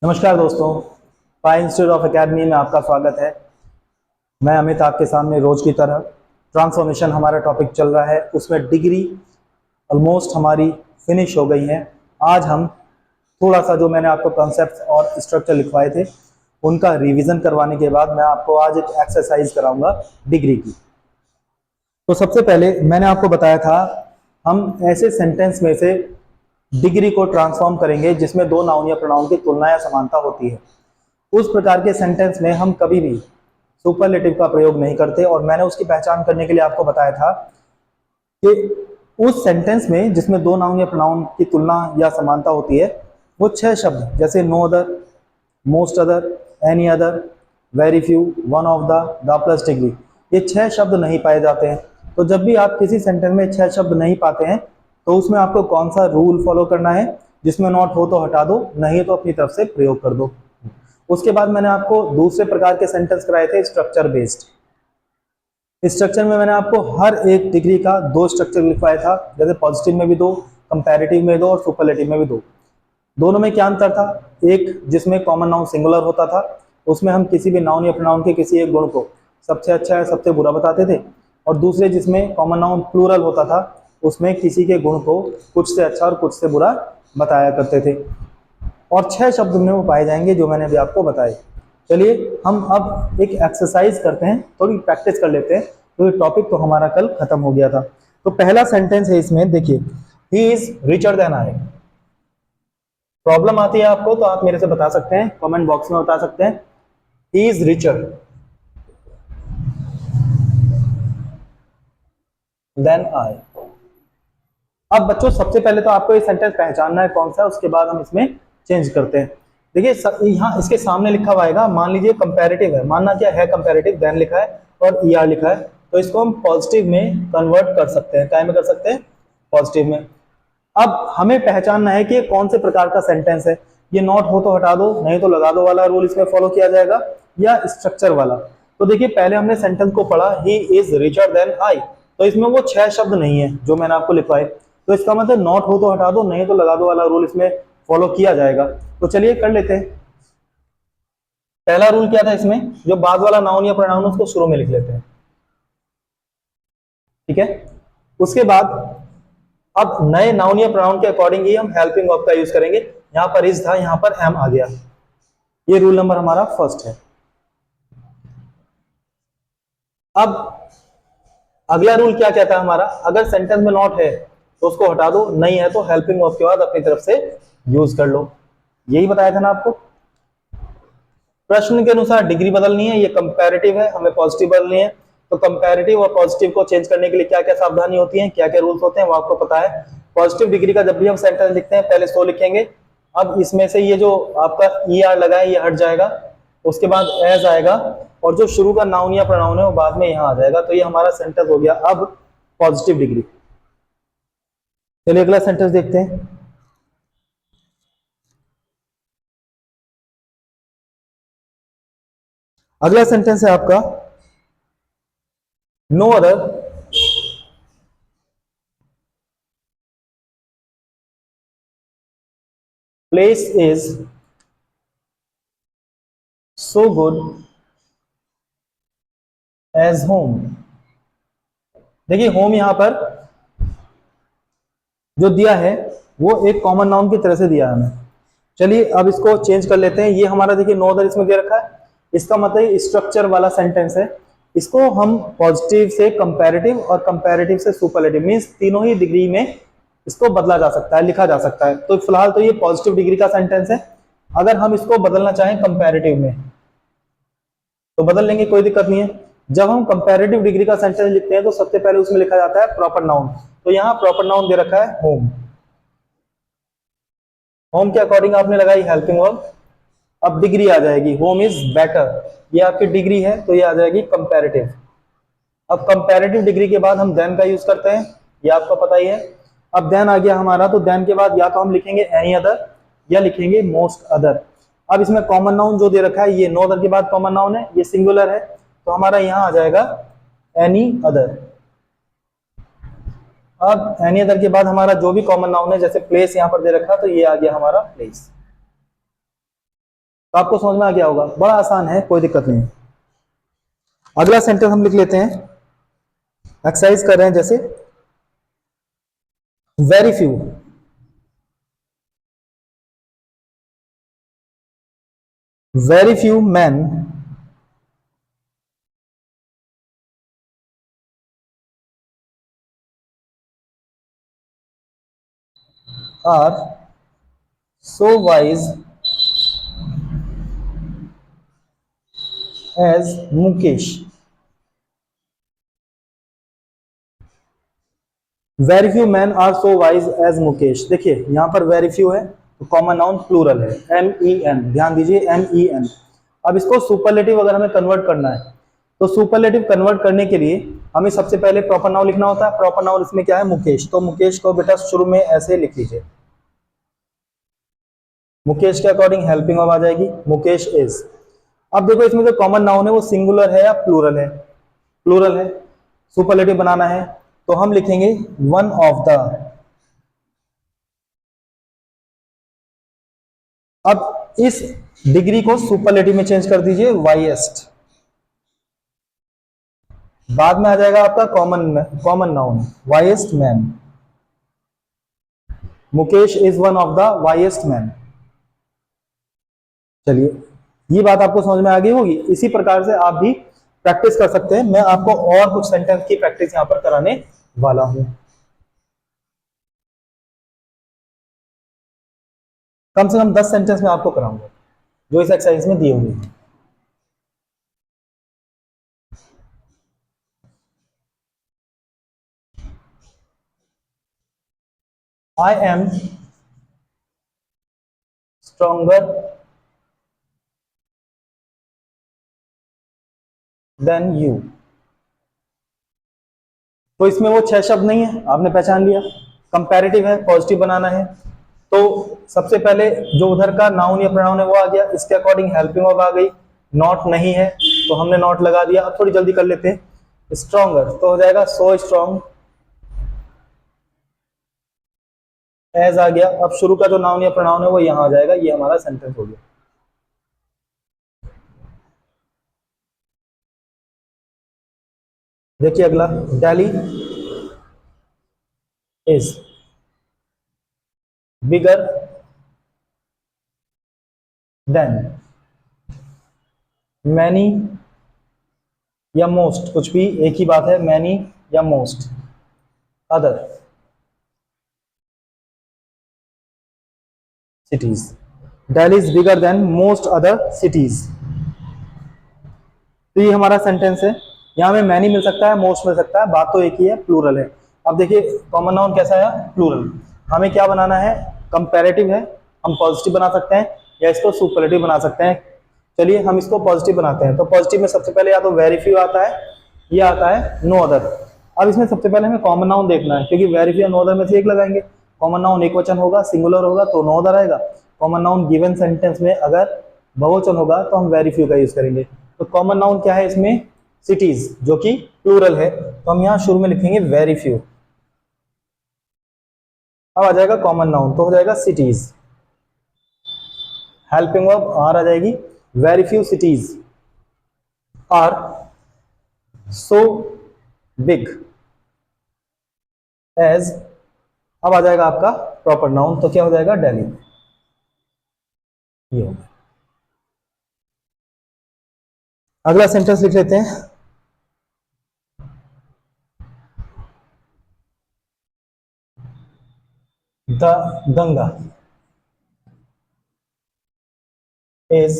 नमस्कार दोस्तों, पाई institute of academy में आपका स्वागत है। मैं अमित आपके सामने रोज की तरह ट्रांसफॉर्मेशन हमारा टॉपिक चल रहा है, उसमें डिग्री ऑलमोस्ट हमारी फिनिश हो गई है। आज हम थोड़ा सा जो मैंने आपको कॉन्सेप्ट और स्ट्रक्चर लिखवाए थे उनका रिवीजन करवाने के बाद मैं आपको आज एक एक्सरसाइज कराऊंगा डिग्री की। तो सबसे पहले मैंने आपको बताया था हम ऐसे सेंटेंस में से डिग्री को ट्रांसफॉर्म करेंगे जिसमें दो नाउन या प्रोनाउन की तुलना या समानता होती है। उस प्रकार के सेंटेंस में हम कभी भी सुपरलेटिव का प्रयोग नहीं करते, और मैंने उसकी पहचान करने के लिए आपको बताया था कि उस सेंटेंस में जिसमें दो नाउन या प्रोनाउन की तुलना या समानता होती है वो 6 शब्द जैसे no other, most other, any other, very few, one of the plus degree, ये 6 शब्द नहीं पाए जाते हैं। तो जब भी आप किसी सेंटेंस में 6 शब्द नहीं पाते हैं तो उसमें आपको कौन सा रूल फॉलो करना है, जिसमें नॉट हो तो हटा दो, नहीं तो अपनी तरफ से प्रयोग कर दो। उसके बाद मैंने आपको दूसरे प्रकार के सेंटेंस कराए थे स्ट्रक्चर बेस्ड। इस स्ट्रक्चर में मैंने आपको हर एक डिग्री का 2 स्ट्रक्चर लिखवाया था, जैसे पॉजिटिव में भी 2, कंपैरेटिव में 2 और सुपरलेटिव में भी 2। दोनों में क्या अंतर था? एक जिसमें कॉमन नाउन सिंगुलर होता था, उसमें हम किसी भी नाउन या प्रोनाउन के किसी एक गुण को सबसे अच्छा या सबसे बुरा बताते थे, और दूसरे जिसमें कॉमन नाउन प्लूरल होता था उसमें किसी के गुण को कुछ से अच्छा और कुछ से बुरा बताया करते थे। और 6 शब्द में वो पाए जाएंगे जो मैंने अभी आपको बताए। चलिए हम अब एक एक्सरसाइज करते हैं, थोड़ी प्रैक्टिस कर लेते हैं, तो ये टॉपिक तो हमारा कल खत्म हो गया था। तो पहला सेंटेंस है इसमें, देखिए, he is richer than I. Problem आती है आपको तो आप मेरे से बता सकते हैं, कमेंट बॉक्स में बता सकते हैं। He is richer than I. अब बच्चों सबसे पहले तो आपको ये सेंटेंस पहचानना है कौन सा है, उसके बाद हम इसमें चेंज करते हैं। देखिए यहाँ इसके सामने लिखा हुआ आएगा, मान लीजिए कंपैरेटिव है, मानना क्या है कंपैरेटिव, देन लिखा है और ईआर लिखा है, तो इसको हम पॉजिटिव में कन्वर्ट कर सकते हैं। क्या में कर सकते हैं? पॉजिटिव में। अब हमें पहचानना है कि ये कौन से प्रकार का सेंटेंस है। ये नॉट हो तो हटा दो, नहीं तो लगा दो वाला रूल इसमें फॉलो किया जाएगा, या स्ट्रक्चर वाला। तो देखिए पहले हमने सेंटेंस को पढ़ा, he is richer than I, तो इसमें वो 6 शब्द नहीं है जो मैंने आपको लिखवाए, तो इसका मतलब नॉट हो तो हटा दो, नहीं तो लगा दो वाला रूल इसमें फॉलो किया जाएगा। तो चलिए कर लेते हैं। पहला रूल क्या था इसमें, जो बाद वाला नाउन या प्रोनाउन उसको शुरू में लिख लेते हैं, ठीक है। उसके बाद अब नए नाउन या प्रोनाउन के अकॉर्डिंग ही हम हेल्पिंग वर्ब का यूज करेंगे। यहां पर इज था, यहां पर एम आ गया। ये रूल नंबर हमारा फर्स्ट है। अब अगला रूल क्या कहता है हमारा, अगर सेंटेंस में नॉट है तो उसको हटा दो, नहीं है तो हेल्पिंग वर्ब के बाद अपनी तरफ से यूज कर लो। यही बताया था ना आपको। प्रश्न के अनुसार डिग्री बदलनी है, ये कंपैरेटिव है, हमें पॉजिटिव बदलनी है। तो कंपैरेटिव और पॉजिटिव को चेंज करने के लिए क्या क्या सावधानी होती है, क्या क्या रूल्स होते हैं, वो आपको पता है। पॉजिटिव डिग्री का जब भी हम सेंटेंस लिखते हैं पहले सो लिखेंगे। अब इसमें से ये जो आपका ई आर लगा है ये हट जाएगा, उसके बाद एज आएगा, और जो शुरू का नाउन या प्रोनाउन है वो बाद में यहाँ आ जाएगा। तो ये हमारा सेंटेंस हो गया अब पॉजिटिव डिग्री। चलिए अगला सेंटेंस देखते हैं। अगला सेंटेंस है आपका, no other place is so good as home. देखिए होम यहां पर जो दिया है वो एक कॉमन नाउन की तरह से दिया है हमें। चलिए अब इसको चेंज कर लेते हैं। ये हमारा देखिए नो अदर इसमें दे रखा है, इसका मतलब स्ट्रक्चर वाला सेंटेंस है। इसको हम पॉजिटिव से कंपैरेटिव और कंपैरेटिव से सुपरलेटिव, मींस तीनों ही डिग्री में इसको बदला जा सकता है, लिखा जा सकता है। तो फिलहाल तो ये पॉजिटिव डिग्री का सेंटेंस है। अगर हम इसको बदलना चाहें कंपैरेटिव में तो बदल लेंगे, कोई दिक्कत नहीं है। जब हम कंपैरेटिव डिग्री का सेंटेंस लिखते हैं तो सबसे पहले उसमें लिखा जाता है प्रॉपर नाउन। तो यहाँ प्रॉपर नाउन दे रखा है होम। होम के अकॉर्डिंग आपने लगाई हेल्पिंग वर्ब। अब डिग्री आ जाएगी, होम इज बेटर, ये आपकी डिग्री है तो ये आ जाएगी कंपैरेटिव। अब कंपैरेटिव डिग्री के बाद हम देन का यूज करते हैं, ये आपको पता ही है। अब देन आ गया हमारा, तो देन के बाद या तो हम लिखेंगे एनी अदर या लिखेंगे मोस्ट अदर। अब इसमें कॉमन नाउन जो दे रखा है, ये नो अदर के बाद कॉमन नाउन है, ये सिंगुलर है, तो हमारा यहां आ जाएगा एनी अदर। अब एनी अदर के बाद हमारा जो भी कॉमन नाउन है, जैसे प्लेस यहां पर दे रखा है, तो ये आ गया हमारा प्लेस। तो आपको समझ में आ गया होगा, बड़ा आसान है, कोई दिक्कत नहीं। अगला सेंटेंस हम लिख लेते हैं, एक्सरसाइज कर रहे हैं जैसे, very few, very few man are so wise as Mukesh. Very few man are so wise as Mukesh. देखिए यहां पर वेरी फ्यू है तो कॉमन नाउन प्लूरल है, एम ई एन, ध्यान दीजिए एम ई एन। अब इसको सुपरलेटिव अगर हमें कन्वर्ट करना है तो सुपरलेटिव कन्वर्ट करने के लिए हमें सबसे पहले प्रॉपर नाउन लिखना होता है। प्रॉपर नाउन इसमें क्या है, मुकेश। तो मुकेश को बेटा शुरू में ऐसे लिख लीजिए, मुकेश के अकॉर्डिंग हेल्पिंग वर्ब आ जाएगी, मुकेश इज। अब देखो इसमें जो कॉमन नाउन है वो सिंगुलर है या प्लूरल है, प्लूरल है। सुपरलेटिव बनाना है तो हम लिखेंगे वन ऑफ द। अब इस डिग्री को सुपरलेटिव में चेंज कर दीजिए, वाइएस्ट। बाद में आ जाएगा आपका common noun, wisest man. Mukesh is one of the wisest man. चलिए ये बात आपको समझ में आ गई होगी। इसी प्रकार से आप भी प्रैक्टिस कर सकते हैं। मैं आपको और कुछ सेंटेंस की प्रैक्टिस यहां पर कराने वाला हूं, कम से कम 10 सेंटेंस में आपको कराऊंगा जो इस एक्सरसाइज में दिए हुए हैं। I am stronger than you. तो इसमें वो 6 शब्द नहीं है, आपने पहचान लिया। कंपैरेटिव है, पॉजिटिव बनाना है। तो सबसे पहले जो उधर का नाउन या प्रोनाउन है वो आ गया, इसके अकॉर्डिंग हेल्पिंग वर्ब आ गई। नॉट नहीं है तो हमने नॉट लगा दिया। अब थोड़ी जल्दी कर लेते हैं। स्ट्रॉन्गर तो हो जाएगा सो स्ट्रॉन्ग, एज आ गया। अब शुरू का जो नाउन या प्रोनाउन है वो यहां आ जाएगा, ये हमारा सेंटेंस हो गया। देखिए अगला, Delhi is bigger than many या मोस्ट, कुछ भी एक ही बात है, मैनी या most other cities. Delhi is bigger than most other cities. तो ये हमारा सेंटेंस है। यहाँ में मैनी मिल सकता है, मोस्ट मिल सकता है, बात तो एक ही है, प्लूरल है। अब देखिए कॉमन नाउन कैसा है, प्लूरल। हमें क्या बनाना है, कंपैरेटिव है, हम पॉजिटिव बना सकते हैं या इसको सुपरलेटिव बना सकते हैं। चलिए हम इसको पॉजिटिव बनाते हैं। तो पॉजिटिव में सबसे पहले या तो वेरी फ्यू आता है या आता है नो अदर। अब इसमें सबसे पहले हमें कॉमन नाउन देखना है, क्योंकि वेरी फ्यू नो अदर में से एक लगाएंगे। कॉमन नाउन एक वचन होगा, सिंगुलर होगा तो नो अदर आएगा। कॉमन नाउन गिवन सेंटेंस में अगर बहुवचन होगा तो हम वेरी फ्यू का यूज करेंगे। तो कॉमन नाउन क्या है इसमें, सिटीज, जो कि प्लूरल है, तो हम यहां शुरू में लिखेंगे वेरी फ्यू। अब आ जाएगा कॉमन नाउन तो हो जाएगा सिटीज, हेल्पिंग वर्ब आर आ जाएगी। Very few cities are so big as. अब आ जाएगा आपका प्रॉपर नाउन तो क्या हो जाएगा, दिल्ली। ये होगा। अगला सेंटेंस लिख लेते हैं, the Ganga is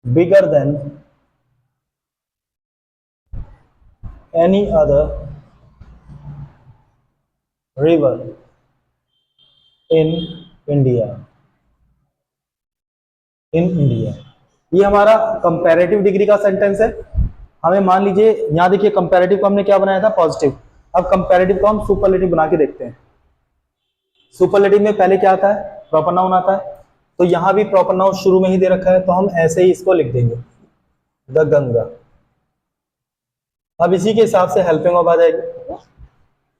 bigger than any other river in India. In India, ये हमारा कंपैरेटिव डिग्री का सेंटेंस है। हमें मान लीजिए यहां देखिए कंपैरेटिव को हमने क्या बनाया था, पॉजिटिव। अब कंपैरेटिव को हम सुपरलेटिव बना के देखते हैं। सुपरलेटिव में पहले क्या आता है, प्रॉपर नाउन आता है। तो यहां भी प्रॉपर नाउन शुरू में ही दे रखा है तो हम ऐसे ही इसको लिख देंगे, द गंगा। अब इसी के हिसाब से हेल्पिंग वर्ब आ जाएगी।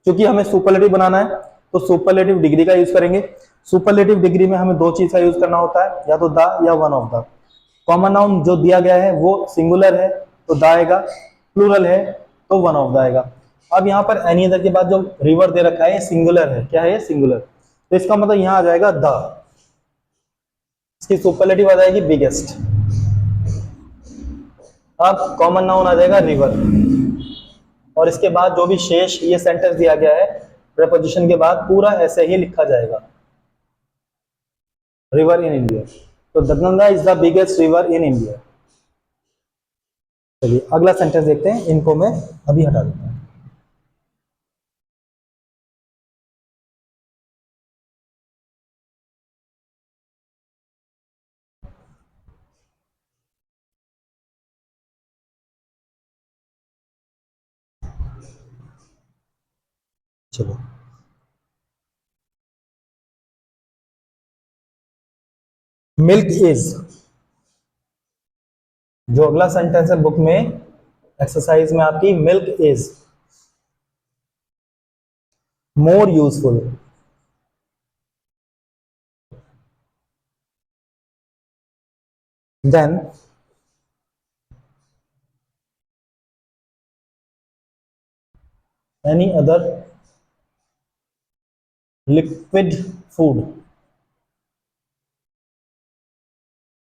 क्योंकि हमें सुपरलेटिव बनाना है तो सुपरलेटिव डिग्री का यूज करेंगे। सुपरलेटिव डिग्री में हमें दो चीज का यूज करना होता है, या तो द या one of the. Common noun जो दिया गया है वो सिंगुलर है तो द आएगा, प्लूरल है तो वन ऑफ द आएगा। अब यहाँ पर एनी अदर के बाद जो रिवर दे रखा है सिंगुलर है, क्या है सिंगुलर, तो इसका मतलब यहाँ आ जाएगा द, इसकी सुपरलेटिव आ जाएगी बिगेस्ट। अब कॉमन नाउन आ जाएगा रिवर, और इसके बाद जो भी शेष ये सेंटेंस दिया गया है प्रीपोजिशन के बाद पूरा ऐसे ही लिखा जाएगा, रिवर इन इंडिया। तो the Ganga is the biggest river in India. चलिए अगला सेंटेंस देखते हैं, इनको मैं अभी हटा देता हूं। चलो मिल्क इज, जो अगला सेंटेंस है बुक में एक्सरसाइज में आपकी, milk is more useful than any other liquid food.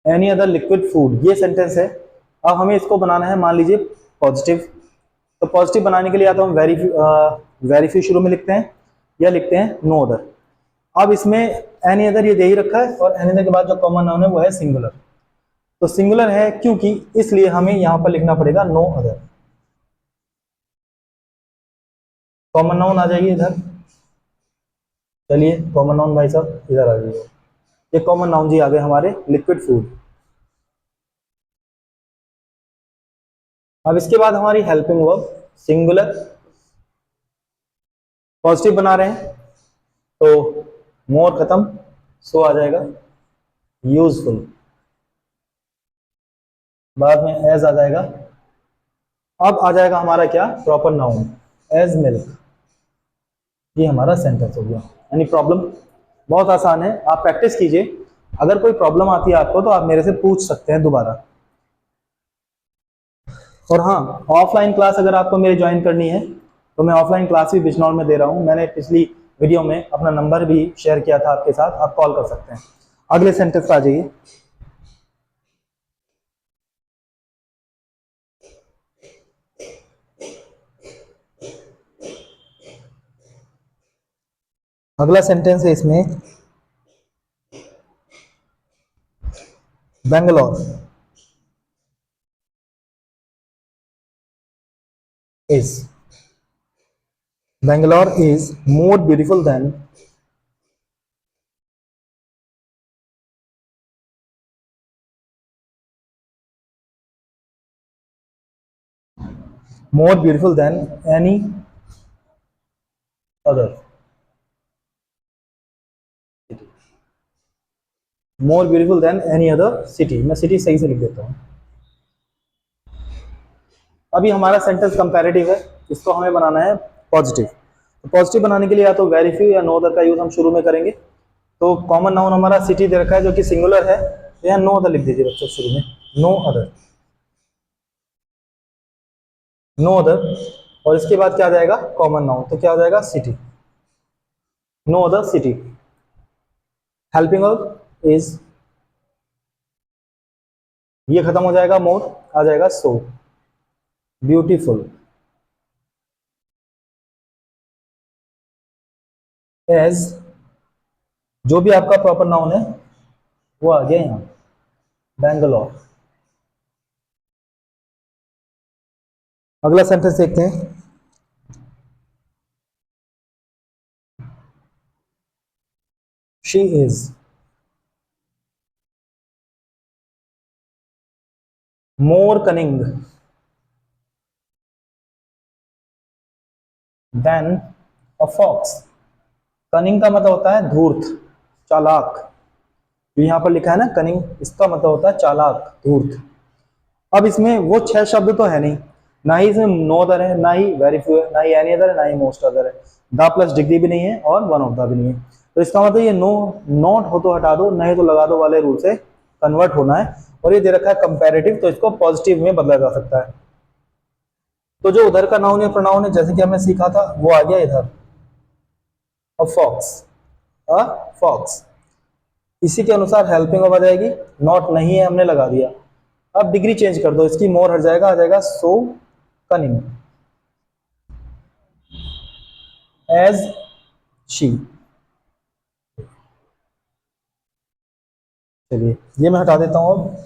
Any other liquid food ये सेंटेंस है। अब हमें इसको बनाना है मान लीजिए पॉजिटिव। तो पॉजिटिव बनाने के लिए या तो हम वेरी फ्यू शुरू में लिखते हैं या लिखते हैं नो अदर। अब इसमें एनी अदर ये दे ही रखा है और एनी अदर के बाद जो कॉमन नाउन है वो है सिंगुलर। तो सिंगुलर है क्योंकि, इसलिए हमें यहां पर लिखना पड़ेगा नो अदर। कॉमन नाउन आ जाइए इधर, चलिए कॉमन नाउन भाई साहब इधर आ जाइए। ये कॉमन नाउन जी आ गए हमारे लिक्विड फूड। अब इसके बाद हमारी हेल्पिंग वर्ब सिंगुलर, पॉजिटिव बना रहे हैं तो मोर खत्म, सो आ जाएगा यूजफुल, बाद में एज आ जाएगा। अब आ जाएगा हमारा क्या प्रॉपर नाउन एज मिल्क। ये हमारा सेंटेंस हो गया। यानी प्रॉब्लम बहुत आसान है, आप प्रैक्टिस कीजिए। अगर कोई प्रॉब्लम आती है आपको तो आप मेरे से पूछ सकते हैं दोबारा। और हाँ, ऑफलाइन क्लास अगर आपको मेरी ज्वाइन करनी है तो मैं ऑफलाइन क्लास भी बिजनौर में दे रहा हूँ। मैंने पिछली वीडियो में अपना नंबर भी शेयर किया था आपके साथ, आप कॉल कर सकते हैं। अगले सेंटेंस पर आ जाइए। अगला सेंटेंस है इसमें Bangalore is, Bangalore is more beautiful then any other, more beautiful then any other city. मैं सिटी सही से लिख देता हूं। अभी हमारा सेंटेंस कंपैरेटिव है, इसको हमें बनाना है पॉजिटिव। तो पॉजिटिव बनाने के लिए या तो वेरी फ्यू या नो अदर का यूज हम शुरू में करेंगे। तो कॉमन नाउन हमारा सिटी दे रखा है जो कि सिंगुलर है, तो यहाँ नो अदर लिख दीजिए बच्चों शुरू में, नो अदर, नो अदर। और इसके बाद क्या आ जाएगा कॉमन नाउन, तो क्या हो जाएगा city, no other city. Helping verb is, ये खत्म हो जाएगा मोर, आ जाएगा सो ब्यूटीफुल। एज, जो भी आपका प्रॉपर नाउन है वो आ गया यहाँ बेंगलोर। अगला सेंटेंस देखते हैं। She is more cunning than a fox. Cunning का मतलब होता है धूर्त, चालाक। तो यहां पर लिखा है ना कनिंग, इसका मतलब होता है चालाक, धूर्त। अब इसमें वो 6 शब्द तो है नहीं, ना ही इसमें नो अदर है, ना ही वेरी फ्यू है, ना ही एनी अदर है, ना ही मोस्ट अदर है। द प्लस डिग्री भी नहीं है और वन ऑफ द भी नहीं है। तो इसका मतलब ये नो, नॉट हो तो हटा दो, नहीं तो लगा दो वाले रूल से कन्वर्ट होना है। और ये दे रखा है कंपैरेटिव, तो इसको पॉजिटिव में बदला जा सकता है। तो जो उधर का नाउन या प्रोनाउन है, जैसे कि हमने सीखा था, वो आ गया इधर, अ फॉक्स, अ फॉक्स। इसी के अनुसार हेल्पिंग वर्ब आ जाएगी, नॉट नहीं है हमने लगा दिया। अब डिग्री चेंज कर दो इसकी, मोर हट जाएगा, आ जाएगा सो कनिंग एज शी। चलिए ये मैं हटा देता हूं अब।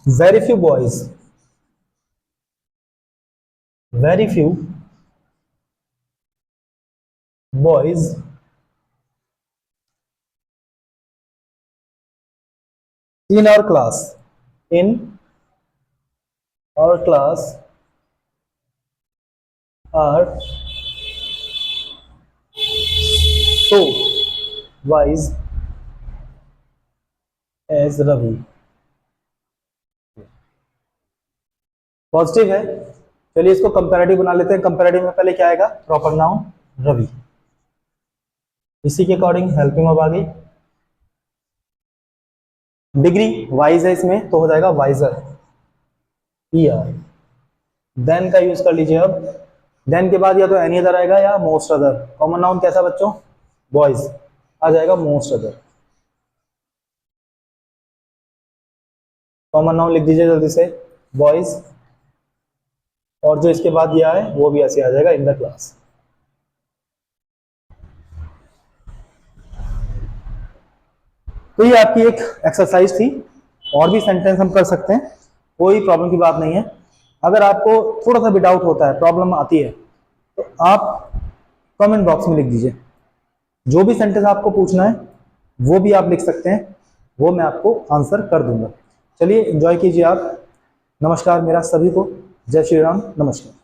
Very few boys, very few boys in our class, in our class are so wise as Ravi. Positive है। चलिए इसको कंपैरेटिव बना लेते हैं। कंपैरेटिव में पहले क्या आएगा, प्रॉपर नाउन रवि। इसी के अकॉर्डिंग हेल्पिंग वर्ब आ गई। डिग्री वाइज है इसमें, तो हो जाएगा वाइजर, ईआर। देन का यूज कर लीजिए अब। देन के बाद या तो एनी अदर आएगा या मोस्ट अदर। कॉमन नाउन कैसा बच्चों, बॉयज, आ जाएगा मोस्ट अदर। कॉमन नाउन लिख दीजिए जल्दी से, बॉयज, और जो इसके बाद दिया है वो भी ऐसे आ जाएगा, इन द क्लास। तो ये आपकी एक एक्सरसाइज थी, और भी सेंटेंस हम कर सकते हैं, कोई प्रॉब्लम की बात नहीं है। अगर आपको थोड़ा सा भी डाउट होता है, प्रॉब्लम आती है, तो आप कमेंट बॉक्स में लिख दीजिए। जो भी सेंटेंस आपको पूछना है वो भी आप लिख सकते हैं, वो मैं आपको आंसर कर दूंगा। चलिए एंजॉय कीजिए आप। नमस्कार मेरा सभी को, जय श्री राम, नमस्कार।